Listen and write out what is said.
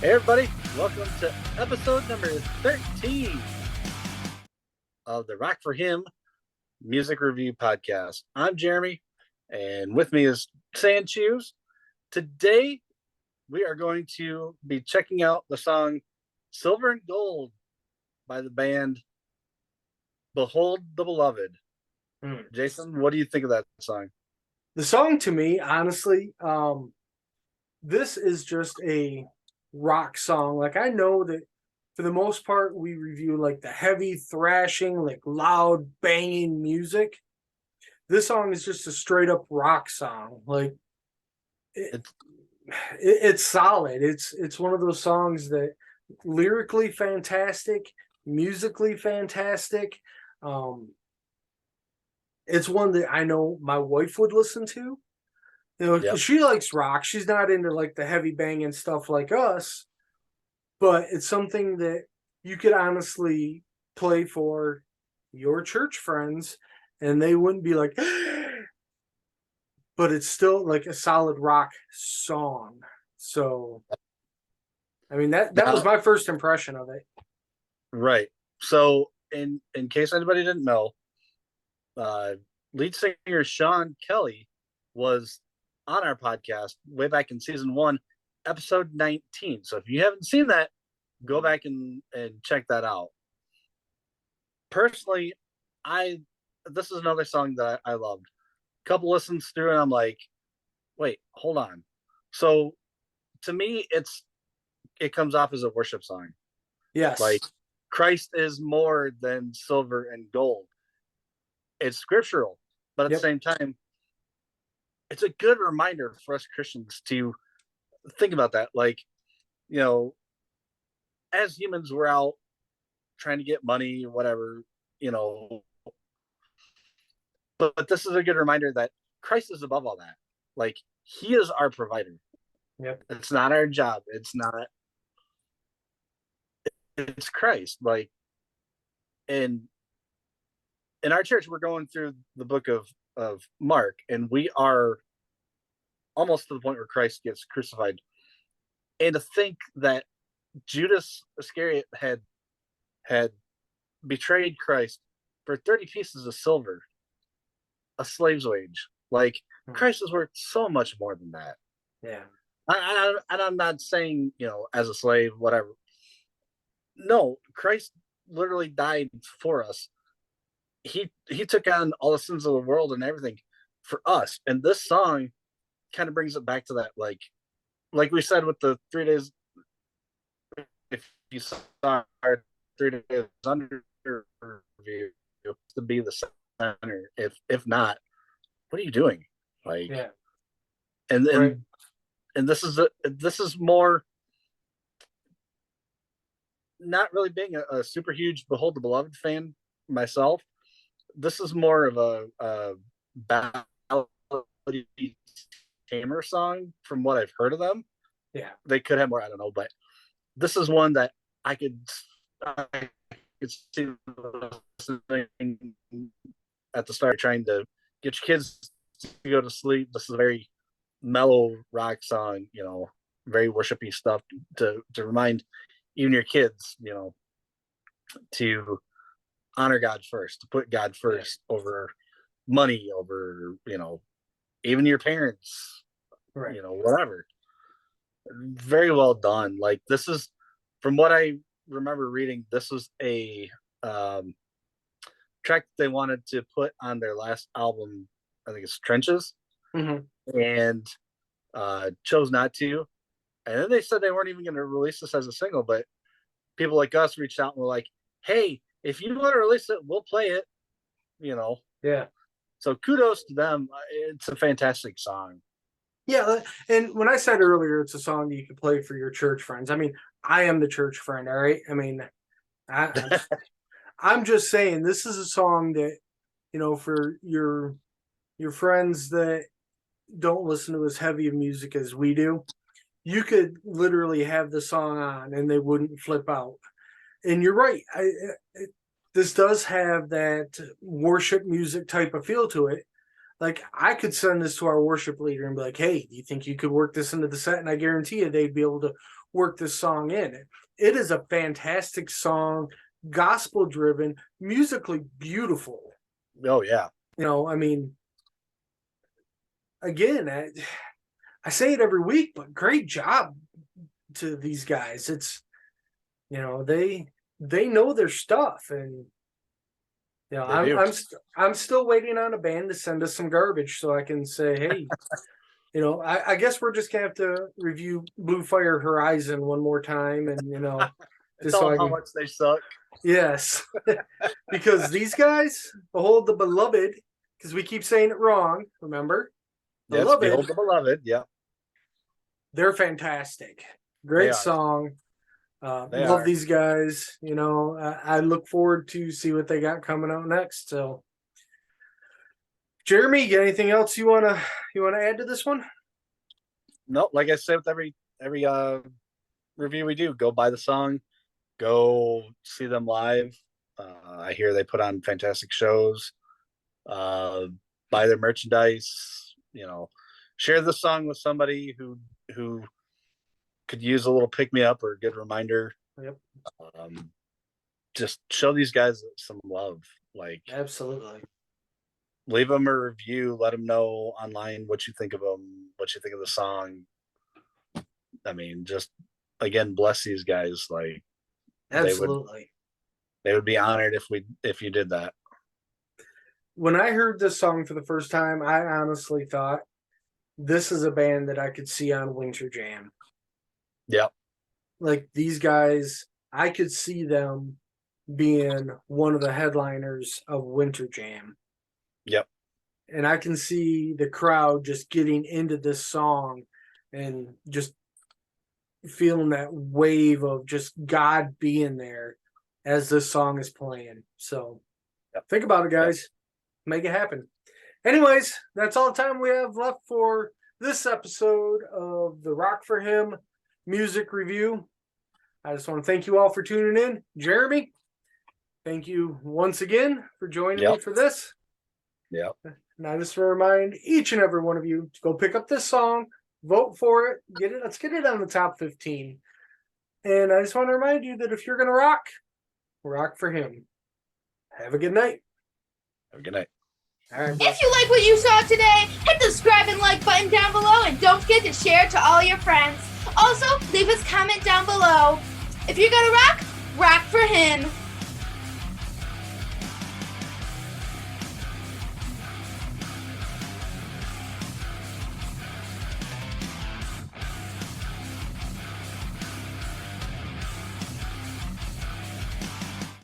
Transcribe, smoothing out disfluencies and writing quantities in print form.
Hey everybody, welcome to episode number 13 of the Rock for Him Music Review Podcast. I'm Jeremy, and with me is Sanchoos. Today, we are going to be checking out the song Silver and Gold by the band Behold the Beloved. Jason, what do you think of that song? The song to me, honestly, this is just a rock song. Like, I know that for the most part, we review like the heavy thrashing, like loud banging music. This song is just a straight up rock song. Like It's, it's solid. It's one of those songs that lyrically fantastic, musically fantastic. Um, it's one that I know my wife would listen to. You know, yep. she likes rock. She's not into like the heavy banging stuff like us, but it's something that you could honestly play for your church friends and they wouldn't be like, but it's still like a solid rock song. So, I mean, that was Now, my first impression of it. right. So, in case anybody didn't know, uh, lead singer Sean Kelly was on our podcast way back in season 1, episode 19. So if you haven't seen that, go back and check that out. Personally, I this is another song that I loved. A couple listens through and I'm like, wait, hold on. So to me, it comes off as a worship song. Yes. Like Christ is more than silver and gold. It's scriptural, but at the Yep. same time, it's a good reminder for us Christians to think about that. Like, you know, as humans, we're out trying to get money, whatever, you know. But this is a good reminder that Christ is above all that. Like, He is our provider. Yep. It's not our job. It's not. It's Christ. Like, and in our church, we're going through the book of Mark, and we are almost to the point where Christ gets crucified. And to think that Judas Iscariot had betrayed Christ for 30 pieces of silver, a slave's wage. Like Christ is worth so much more than that. Yeah. And I'm not saying, as a slave, whatever. No, Christ literally died for us. He took on all the sins of the world and everything for us. And this song kind of brings it back to that, like we said with the 3 days. If you saw our 3 days under review, to be the center. If not, what are you doing? Like, Yeah. and Right. and this is more not really being a super huge Behold the Beloved fan myself. This is more of a ballad tamer song from what I've heard of them. Yeah. They could have more, I don't know, but this is one that I could see at the start trying to get your kids to go to sleep. This is a very mellow rock song, very worshipy stuff to remind even your kids, to honor God first, to put God first over money, over, even your parents, Right. whatever. Very well done. Like this is, from what I remember reading, this was a track they wanted to put on their last album. I think it's Trenches, and chose not to. And then they said they weren't even going to release this as a single, but people like us reached out and were like, "Hey, if you want to release it, we'll play it." Yeah. So kudos to them. It's a fantastic song. Yeah, and when I said earlier it's a song you could play for your church friends, I mean, I am the church friend, all right? I mean, I, I'm just saying this is a song that, for your friends that don't listen to as heavy of music as we do, you could literally have the song on and they wouldn't flip out. And you're right. This does have that worship music type of feel to it. Like, I could send this to our worship leader and be like, hey, do you think you could work this into the set? And I guarantee you they'd be able to work this song in. It is a fantastic song, gospel driven, musically beautiful. Oh yeah. You know, I mean, again, I say it every week, but great job to these guys. It's, you know, they know their stuff, and you know, I'm still waiting on a band to send us some garbage so I can say, hey, you know, I guess we're just gonna have to review Blue Fire Horizon one more time, and you know, just tell them how much they suck. Yes, because these guys, Behold the Beloved, because we keep saying it wrong. Remember, yes, Behold the Beloved. Yeah, they're fantastic. Great song. Love these guys. You know, I look forward to see what they got coming out next. So, Jeremy, you got anything else you wanna add to this one? No, like I said, with every review we do, go buy the song, go see them live. I hear they put on fantastic shows. Buy their merchandise. You know, share the song with somebody who could use a little pick me up or a good reminder. Yep. Just show these guys some love. Like, absolutely. Leave them a review. Let them know online what you think of them, what you think of the song. I mean, just again, bless these guys. Like, absolutely, they would be honored if you did that. When I heard this song for the first time, I honestly thought this is a band that I could see on Winter Jam. Yep. Like, these guys, I could see them being one of the headliners of Winter Jam. Yep. And I can see the crowd just getting into this song and just feeling that wave of just God being there as this song is playing. So think about it, guys. Yep. Make it happen. Anyways, that's all the time we have left for this episode of the Rock for Him music review. I just want to thank you all for tuning in. Jeremy, thank you once again for joining me for this. Yeah. And I just want to remind each and every one of you to go pick up this song, vote for it, get it. Let's get it on the top 15. And I just want to remind you that if you're going to rock for Him. Have a good night. Have a good night. All right, if you like what you saw today, hit the subscribe and like button down below, and don't forget to share it to all your friends. Also, leave us a comment down below. If you're going to rock for Him.